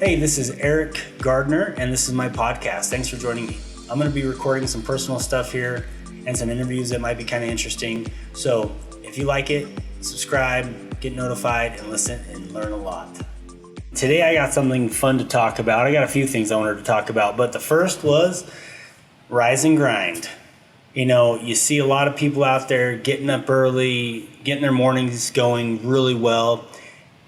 Hey, this is Eric Gardner, and this is my podcast. Thanks for joining me. I'm going to be recording some personal stuff here and some interviews that might be kind of interesting. So if you like it, subscribe, get notified, and listen and learn a lot. Today I got something fun to talk about. I got a few things I wanted to talk about, but the first was rise and grind. You know, you see a lot of people out there getting up early, getting their mornings going really well.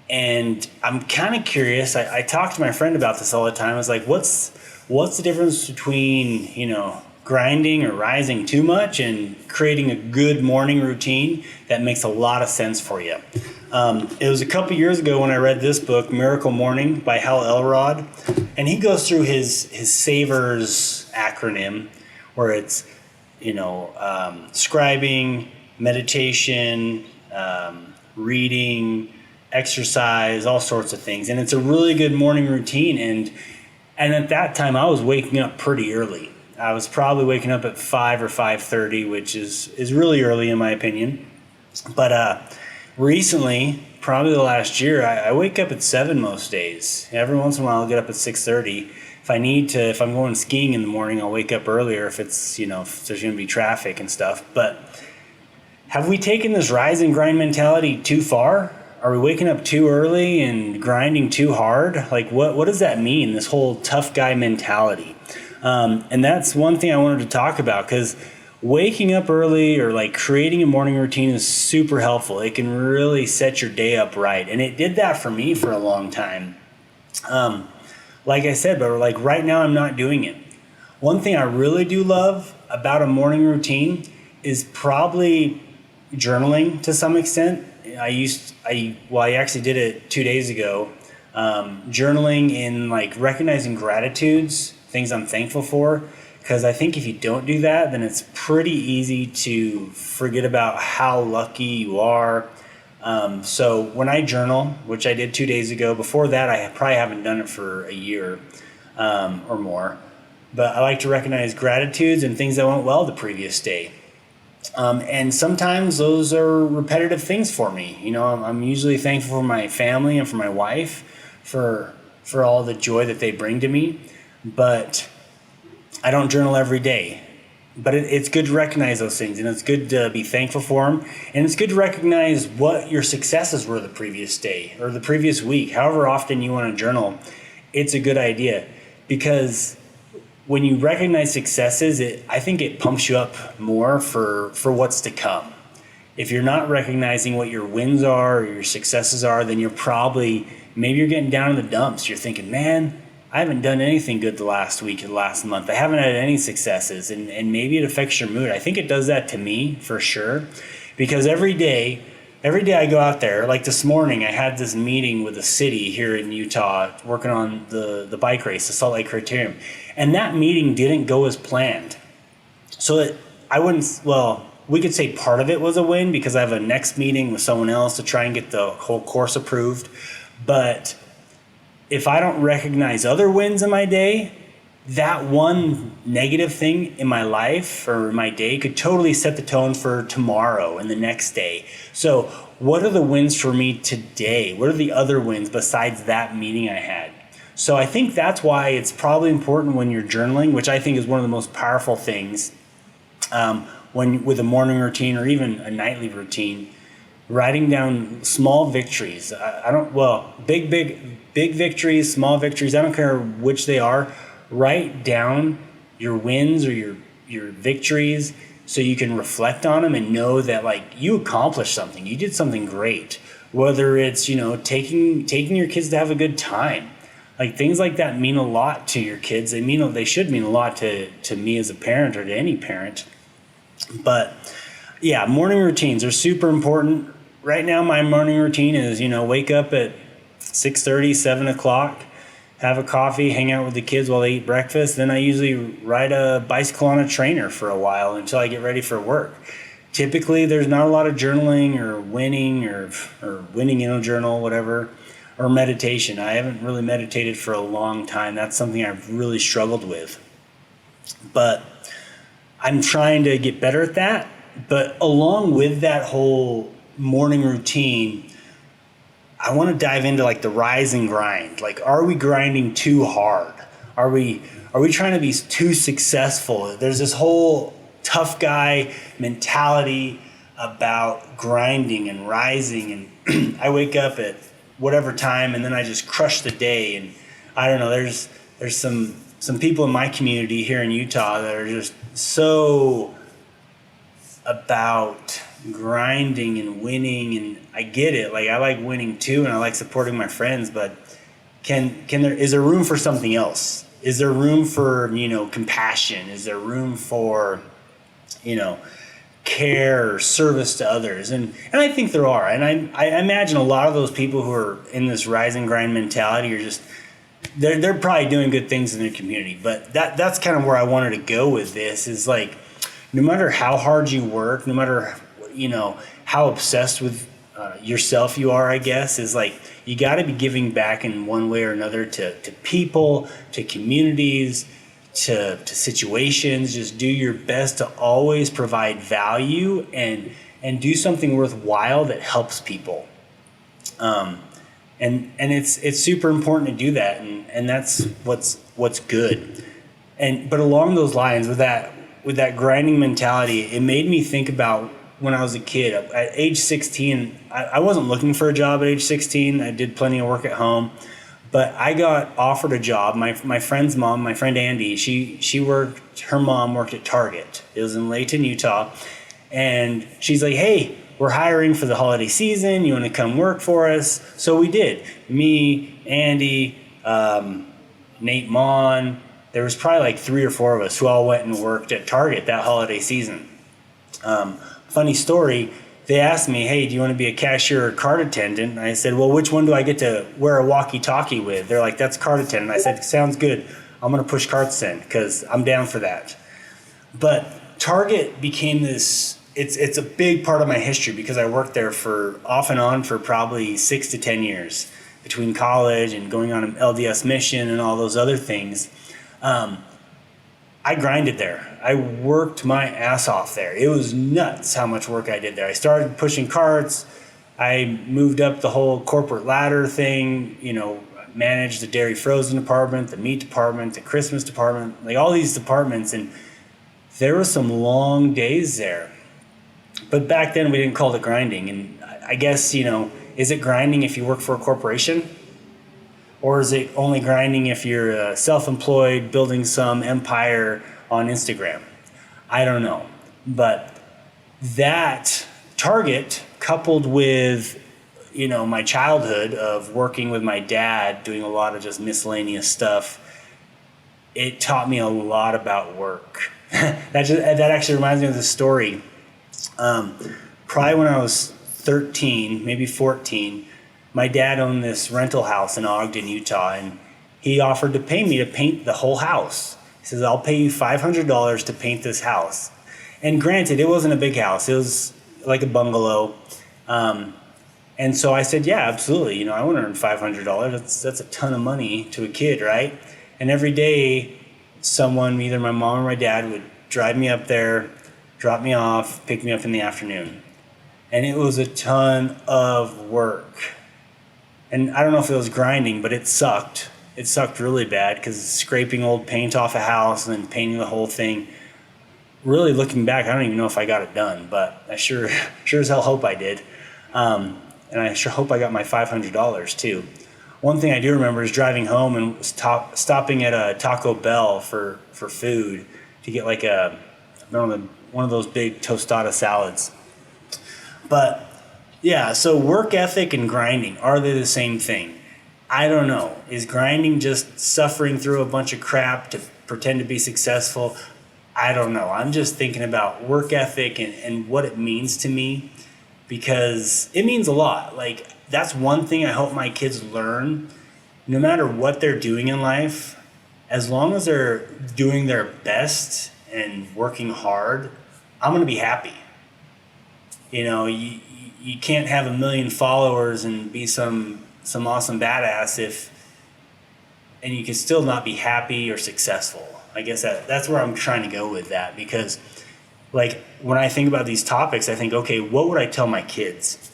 And I'm kind of curious. I talk to my friend about this all the time. I was like, what's the difference between, grinding or rising too much and creating a good morning routine that makes a lot of sense for you? It was a couple years ago when I read this book, Miracle Morning by Hal Elrod. And he goes through his SAVERS acronym, where it's, scribing, meditation, reading, exercise, all sorts of things. And it's a really good morning routine. And at that time I was waking up pretty early. I was probably waking up at 5 or 5:30, which is really early in my opinion. But recently, probably the last year, I wake up at 7 most days. Every once in a while I'll get up at 6:30. If I'm going skiing in the morning, I'll wake up earlier if it's, if there's going to be traffic and stuff. But have we taken this rise and grind mentality too far? Are we waking up too early and grinding too hard? Like, what does that mean, this whole tough guy mentality? And that's one thing I wanted to talk about, because waking up early or like creating a morning routine is super helpful. It can really set your day up right. And it did that for me for a long time. Like I said, but like right now I'm not doing it. One thing I really do love about a morning routine is probably journaling to some extent. I actually did it 2 days ago. Journaling in like recognizing gratitudes, things I'm thankful for. Because I think if you don't do that, then it's pretty easy to forget about how lucky you are. So when I journal, which I did 2 days ago, before that I probably haven't done it for a year or more. But I like to recognize gratitudes and things that went well the previous day. And sometimes those are repetitive things for me. I'm usually thankful for my family and for my wife for all the joy that they bring to me. But I don't journal every day. But it's good to recognize those things, and it's good to be thankful for them. And it's good to recognize what your successes were the previous day or the previous week. However often you want to journal, it's a good idea, because when you recognize successes, I think it pumps you up more for what's to come. If you're not recognizing what your wins are or your successes are, then maybe you're getting down in the dumps. You're thinking, man, I haven't done anything good the last week or the last month. I haven't had any successes, and maybe it affects your mood. I think it does that to me for sure, because every day I go out there. Like this morning, I had this meeting with the city here in Utah, working on the bike race, the Salt Lake Criterium, and that meeting didn't go as planned. So we could say part of it was a win, because I have a next meeting with someone else to try and get the whole course approved. But if I don't recognize other wins in my day, that one negative thing in my life or my day could totally set the tone for tomorrow and the next day. So what are the wins for me today? What are the other wins besides that meeting I had? So I think that's why it's probably important when you're journaling, which I think is one of the most powerful things, with a morning routine or even a nightly routine, writing down small victories. Big victories, small victories, I don't care which they are. Write down your wins or your victories so you can reflect on them and know that like you accomplished something. You did something great. Whether it's, taking your kids to have a good time. Like things like that mean a lot to your kids. They should mean a lot to me as a parent or to any parent. But yeah, morning routines are super important. Right now my morning routine is, wake up at 6:30, 7 o'clock, have a coffee, hang out with the kids while they eat breakfast. Then I usually ride a bicycle on a trainer for a while until I get ready for work. Typically, there's not a lot of journaling or winning or winning in a journal, whatever, or meditation. I haven't really meditated for a long time. That's something I've really struggled with. But I'm trying to get better at that. But along with that whole morning routine, I want to dive into like the rise and grind. Like, are we grinding too hard? Are we trying to be too successful? There's this whole tough guy mentality about grinding and rising, and I wake up at whatever time and then I just crush the day. And I don't know, there's some people in my community here in Utah that are just so about grinding and winning, and I get it. Like, I like winning too, and I like supporting my friends, but is there room for something else? Is there room for, compassion? Is there room for, care or service to others? And I think there are. And I imagine a lot of those people who are in this rise and grind mentality are just, they're probably doing good things in their community. But that's kind of where I wanted to go with this, is like, no matter how hard you work, no matter, how obsessed with yourself you are, I guess, is like, you got to be giving back in one way or another to people, to communities, to situations. Just do your best to always provide value and do something worthwhile that helps people. And it's super important to do that, and that's what's good. But along those lines, with that grinding mentality, it made me think about when I was a kid. At age 16, I wasn't looking for a job at age 16. I did plenty of work at home, but I got offered a job. My friend's mom, my friend Andy, her mom worked at Target. It was in Layton, Utah. And she's like, hey, we're hiring for the holiday season. You want to come work for us? So we did. Me, Andy, Nate Mon. There was probably like 3 or 4 of us who all went and worked at Target that holiday season. Funny story, they asked me, hey, do you want to be a cashier or cart attendant? And I said, well, which one do I get to wear a walkie-talkie with? They're like, that's cart attendant. I said, sounds good. I'm going to push carts then, because I'm down for that. But Target became this, it's a big part of my history, because I worked there for off and on for probably 6 to 10 years, between college and going on an LDS mission and all those other things. I grinded there. I worked my ass off there. It was nuts how much work I did there. I started pushing carts. I moved up the whole corporate ladder thing, managed the dairy frozen department, the meat department, the Christmas department, like all these departments. And there were some long days there. But back then we didn't call it grinding. And I guess, is it grinding if you work for a corporation? Or is it only grinding if you're self-employed, building some empire on Instagram? I don't know. But that Target, coupled with, my childhood of working with my dad, doing a lot of just miscellaneous stuff, it taught me a lot about work. That actually reminds me of this story. Probably when I was 13, maybe 14, my dad owned this rental house in Ogden, Utah, and he offered to pay me to paint the whole house. He says, I'll pay you $500 to paint this house. And granted, it wasn't a big house. It was like a bungalow. And so I said, yeah, absolutely. I want to earn $500. That's a ton of money to a kid, right? And every day, someone, either my mom or my dad, would drive me up there, drop me off, pick me up in the afternoon. And it was a ton of work. And I don't know if it was grinding, but it sucked. It sucked really bad, because scraping old paint off a house and then painting the whole thing. Really, looking back, I don't even know if I got it done, but I sure as hell hope I did. And I sure hope I got my $500 too. One thing I do remember is driving home and stopping at a Taco Bell for food to get like one of those big tostada salads. But yeah, so work ethic and grinding, are they the same thing? I don't know. Is grinding just suffering through a bunch of crap to pretend to be successful? I don't know. I'm just thinking about work ethic and what it means to me, because it means a lot. Like, that's one thing I hope my kids learn. No matter what they're doing in life, as long as they're doing their best and working hard, I'm going to be happy. You can't have 1 million followers and be some awesome badass and you can still not be happy or successful. I guess that's where I'm trying to go with that, because like when I think about these topics, I think, okay, what would I tell my kids?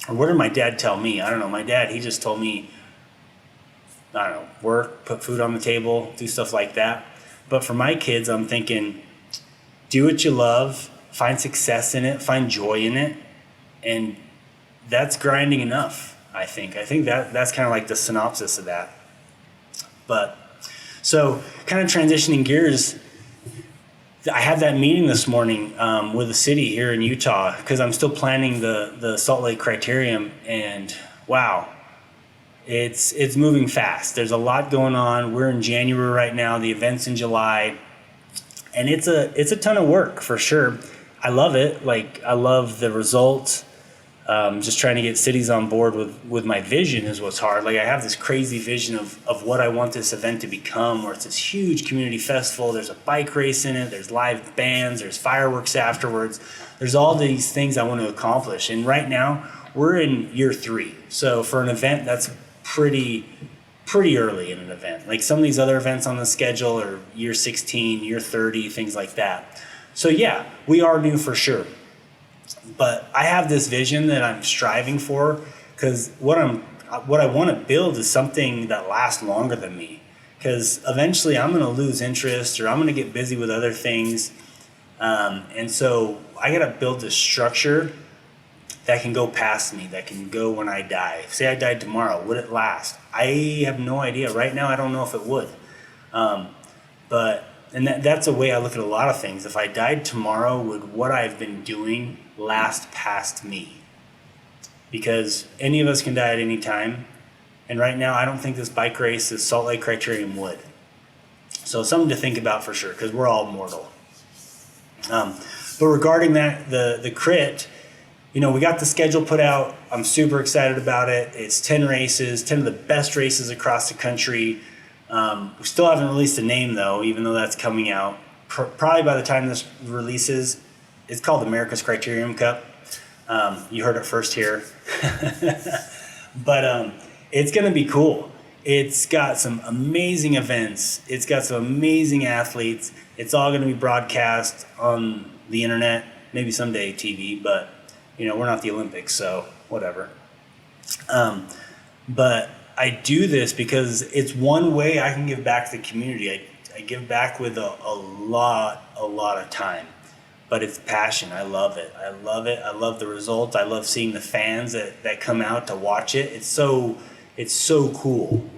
or what did my dad tell me? I don't know. My dad, he just told me, I don't know, work, put food on the table, do stuff like that. But for my kids, I'm thinking, do what you love, find success in it, find joy in it, and that's grinding enough, I think. I think that's kind of like the synopsis of that. But so kind of transitioning gears, I had that meeting this morning with the city here in Utah because I'm still planning the Salt Lake Criterium, and wow, it's moving fast. There's a lot going on. We're in January right now. The event's in July, and it's a ton of work for sure. I love it. Like, I love the results. Just trying to get cities on board with my vision is what's hard. Like, I have this crazy vision of what I want this event to become, where it's this huge community festival. There's a bike race in it. There's live bands. There's fireworks afterwards. There's all these things I want to accomplish. And right now, we're in year 3. So for an event, that's pretty early in an event. Like, some of these other events on the schedule are year 16, year 30, things like that. So yeah, we are new for sure. But I have this vision that I'm striving for, because what I want to build is something that lasts longer than me. Because eventually I'm going to lose interest, or I'm going to get busy with other things. And so I got to build this structure that can go past me, that can go when I die. Say I died tomorrow, would it last? I have no idea. Right now, I don't know if it would. And that's a way I look at a lot of things. If I died tomorrow, would what I've been doing last past me? Because any of us can die at any time. And right now, I don't think this bike race, this Salt Lake Criterium would. So something to think about for sure, because we're all mortal. But regarding that, the crit, we got the schedule put out. I'm super excited about it. It's 10 races, 10 of the best races across the country. We still haven't released a name, though, even though that's coming out. Probably by the time this releases, it's called America's Criterium Cup. You heard it first here. But it's going to be cool. It's got some amazing events. It's got some amazing athletes. It's all going to be broadcast on the internet, maybe someday TV, but we're not the Olympics, so whatever. But I do this because it's one way I can give back to the community. I give back with a lot of time, but it's passion. I love it. I love the results. I love seeing the fans that come out to watch it. It's so cool.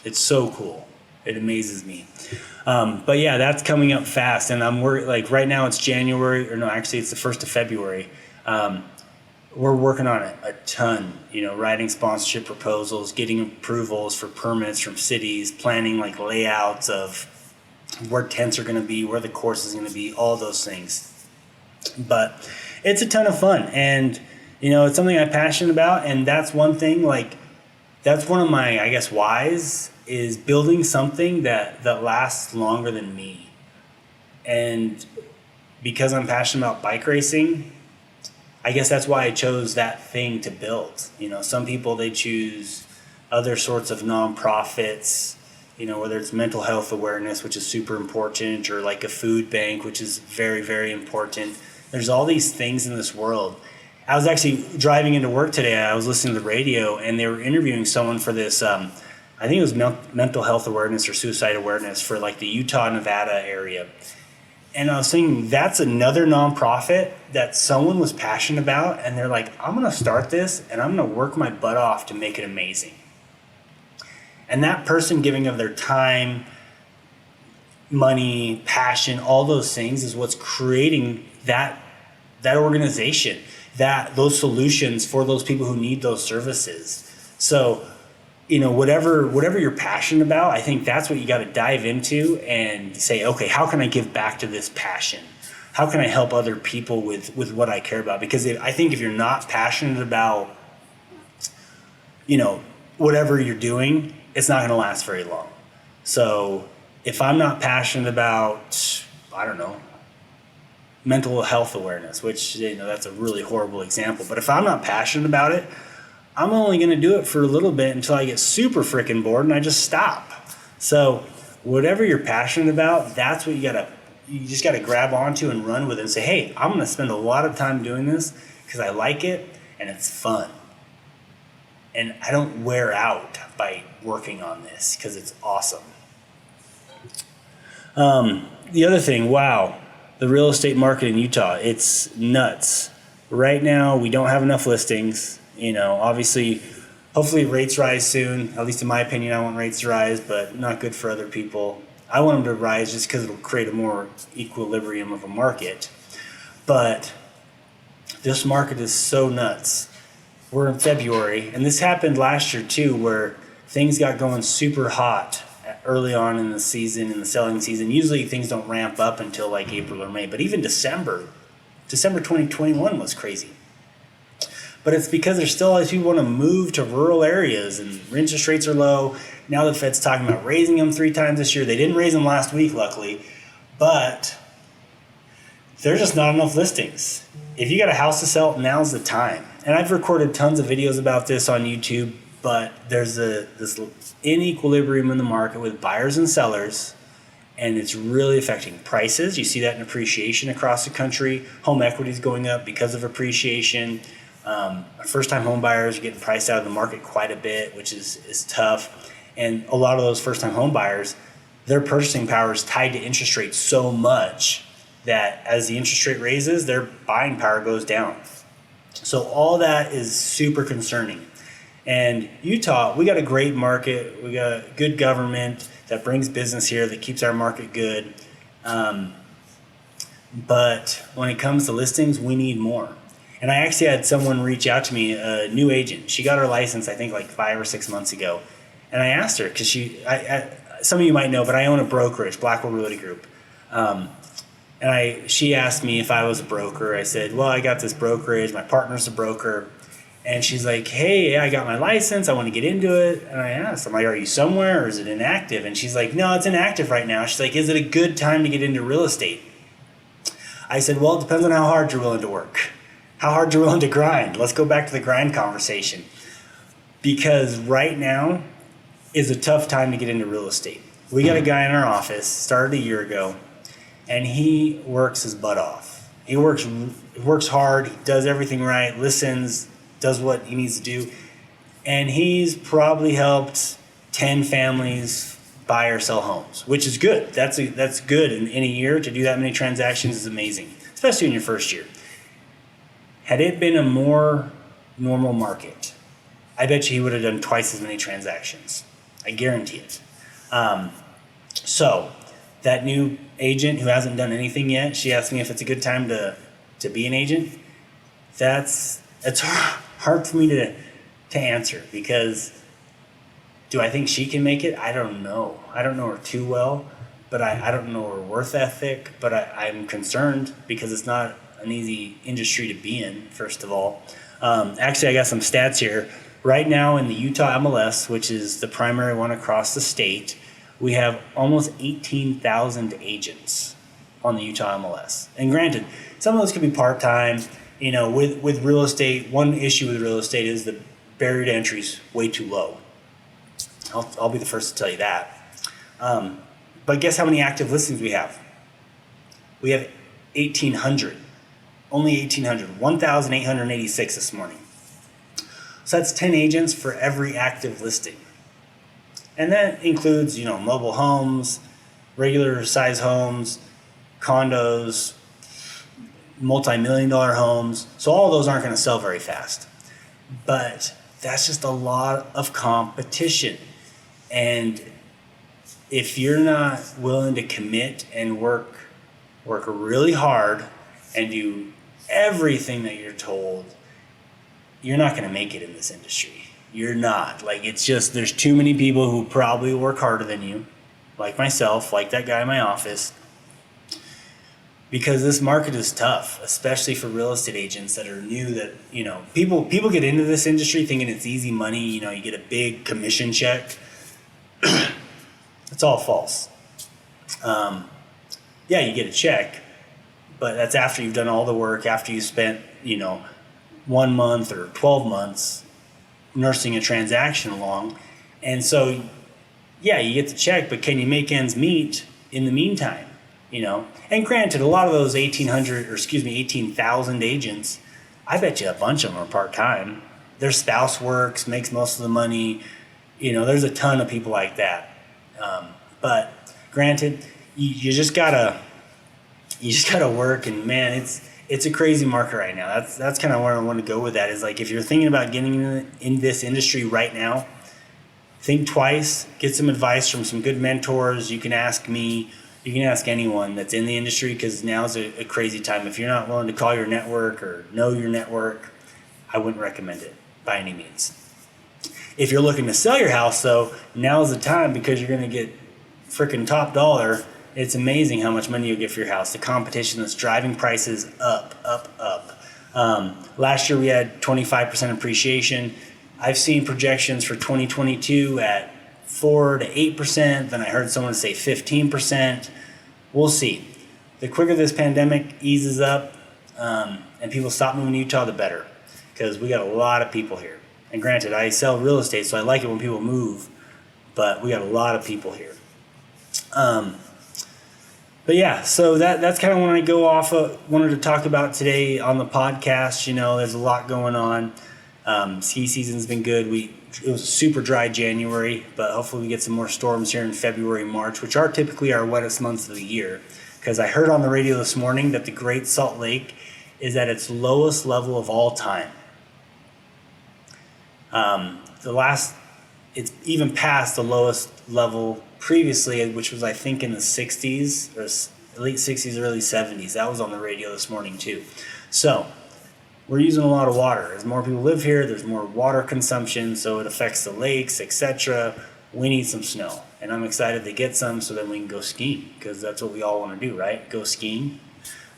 It's so cool. It amazes me. But yeah, that's coming up fast, and I'm worried. Like, right now it's January, or no, actually it's the 1st of February. We're working on it a ton, writing sponsorship proposals, getting approvals for permits from cities, planning like layouts of where tents are going to be, where the course is going to be, all those things. But it's a ton of fun, and it's something I'm passionate about, and that's one thing. Like, that's one of my, I guess, whys, is building something that lasts longer than me. And because I'm passionate about bike racing, I guess that's why I chose that thing to build. Some people, they choose other sorts of nonprofits, whether it's mental health awareness, which is super important, or like a food bank, which is very, very important. There's all these things in this world. I was actually driving into work today. I was listening to the radio, and they were interviewing someone for this, I think it was mental health awareness or suicide awareness for like the Utah, Nevada area. And I was thinking, that's another nonprofit that someone was passionate about, and they're like, I'm going to start this, and I'm going to work my butt off to make it amazing. And that person giving of their time, money, passion, all those things is what's creating that organization, those solutions for those people who need those services. So, whatever you're passionate about, I think that's what you got to dive into and say, okay, how can I give back to this passion? How can I help other people with what I care about? Because I think if you're not passionate about, whatever you're doing, it's not going to last very long. So if I'm not passionate about, I don't know, mental health awareness, which, that's a really horrible example, but if I'm not passionate about it, I'm only going to do it for a little bit until I get super freaking bored and I just stop. So whatever you're passionate about, that's what you just got to grab onto and run with it and say, hey, I'm going to spend a lot of time doing this because I like it and it's fun. and I don't wear out by working on this because it's awesome. The other thing, wow, the real estate market in Utah, it's nuts. Right now, we don't have enough listings. Obviously, hopefully rates rise soon. At least in my opinion, I want rates to rise, but not good for other people. I want them to rise just because it'll create a more equilibrium of a market. But this market is so nuts. We're in February, and this happened last year too, where things got going super hot early on in the season, in the selling season. Usually things don't ramp up until like April or May, but even December 2021 was crazy. But it's because there's still always people want to move to rural areas and interest rates are low. Now the Fed's talking about raising them 3 times this year. They didn't raise them last week, luckily, but there's just not enough listings. If you got a house to sell, now's the time. And I've recorded tons of videos about this on YouTube, but there's this inequilibrium in the market with buyers and sellers, and it's really affecting prices. You see that in appreciation across the country. Home equity is going up because of appreciation. First-time home buyers are getting priced out of the market quite a bit, which is tough. And a lot of those first-time home buyers, their purchasing power is tied to interest rates so much that as the interest rate raises, their buying power goes down. So all that is super concerning. And Utah, we got a great market. We got a good government that brings business here, that keeps our market good. But when it comes to listings, we need more. And I actually had someone reach out to me, a new agent. She got her license, I think, like 5 or 6 months ago. And I asked her, because some of you might know, but I own a brokerage, Blackwell Realty Group. She asked me if I was a broker. I said, well, I got this brokerage. My partner's a broker. And she's like, hey, I got my license. I want to get into it. And I asked, I'm like, are you somewhere or is it inactive? And she's like, no, it's inactive right now. She's like, is it a good time to get into real estate? I said, well, it depends on how hard you're willing to work. How hard you're willing to grind. Let's go back to the grind conversation. Because right now is a tough time to get into real estate. We got a guy in our office, started a year ago, and he works his butt off. He works hard, he does everything right, listens, does what he needs to do. And he's probably helped 10 families buy or sell homes, which is good. That's good. In a year, to do that many transactions is amazing, especially in your first year. Had it been a more normal market, I bet you he would have done twice as many transactions. I guarantee it. So that new agent who hasn't done anything yet, she asked me if it's a good time to be an agent. It's hard for me to answer, because do I think she can make it? I don't know. I don't know her too well, but I don't know her work ethic, but I'm concerned because it's not an easy industry to be in, first of all. Actually, I got some stats here. Right now in the Utah MLS, which is the primary one across the state, we have almost 18,000 agents on the Utah MLS. And granted, some of those could be part-time. With real estate, one issue with real estate is the barrier to entry is way too low. I'll be the first to tell you that. But guess how many active listings we have? We have 1,800. Only 1,800. 1,886 this morning. So that's 10 agents for every active listing. And that includes, mobile homes, regular size homes, condos, multi-million-dollar homes. So all of those aren't going to sell very fast. But that's just a lot of competition. And if you're not willing to commit and work really hard and do everything that you're told, you're not going to make it in this industry. You're not. It's just, there's too many people who probably work harder than you, like myself, like that guy in my office, because this market is tough, especially for real estate agents that are new, that, people get into this industry thinking it's easy money. You get a big commission check. It's all false. Yeah, you get a check, but that's after you've done all the work, after you spent, 1 month or 12 months nursing a transaction along. And so, yeah, you get the check, but can you make ends meet in the meantime? And granted, a lot of those 18,000 agents, I bet you a bunch of them are part-time. their spouse works, makes most of the money. There's a ton of people like that. But granted, you just gotta work, and man, it's a crazy market right now. That's kind of where I want to go with that, is like, if you're thinking about getting in this industry right now, think twice, get some advice from some good mentors. You can ask me, you can ask anyone that's in the industry, because now's a crazy time. If you're not willing to call your network or know your network, I wouldn't recommend it by any means. If you're looking to sell your house, though, now's the time, because you're going to get freaking top dollar. It's amazing how much money you'll get for your house. The competition that's driving prices up. Last year we had 25% appreciation. I've seen projections for 2022 at 4 to 8%. Then I heard someone say 15%. We'll see. The quicker this pandemic eases up and people stop moving to Utah, the better, because we got a lot of people here. And granted, I sell real estate, so I like it when people move, but we got a lot of people here. But yeah, so that's kind of what I wanted to talk about today on the podcast. There's a lot going on. Ski season's been good. It was a super dry January, but hopefully we get some more storms here in February, March, which are typically our wettest months of the year. Because I heard on the radio this morning that the Great Salt Lake is at its lowest level of all time. It's even past the lowest level previously, which was, I think, in the 60s, or late 60s, early 70s. That was on the radio this morning too. So we're using a lot of water. As more people live here, there's more water consumption, so it affects the lakes, etc. We need some snow, and I'm excited to get some, so then we can go skiing, because that's what we all want to do, right? Go skiing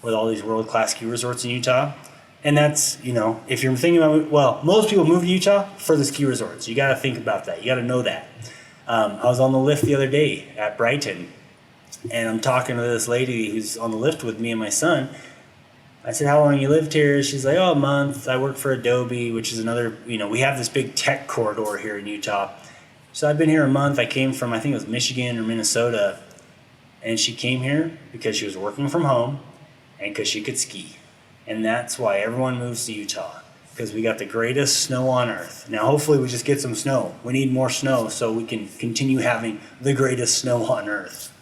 with all these world-class ski resorts in Utah. And that's, if you're thinking about, well, most people move to Utah for the ski resorts. You got to think about that. You got to know that. I was on the lift the other day at Brighton, and I'm talking to this lady who's on the lift with me and my son. I said, how long you lived here? She's like, a month. I work for Adobe, which is another, we have this big tech corridor here in Utah. So I've been here a month. I came from, I think it was Michigan or Minnesota, and she came here because she was working from home and because she could ski. And that's why everyone moves to Utah, because we got the greatest snow on earth. Now, hopefully we just get some snow. We need more snow so we can continue having the greatest snow on earth.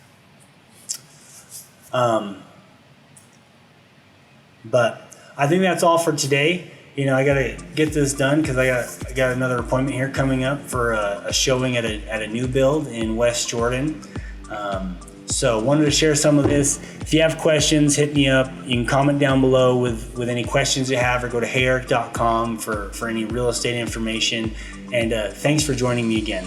But I think that's all for today. I got to get this done, because I got another appointment here coming up for a showing at a new build in West Jordan. So wanted to share some of this. If you have questions, hit me up. You can comment down below with any questions you have, or go to heyeric.com for any real estate information. And thanks for joining me again.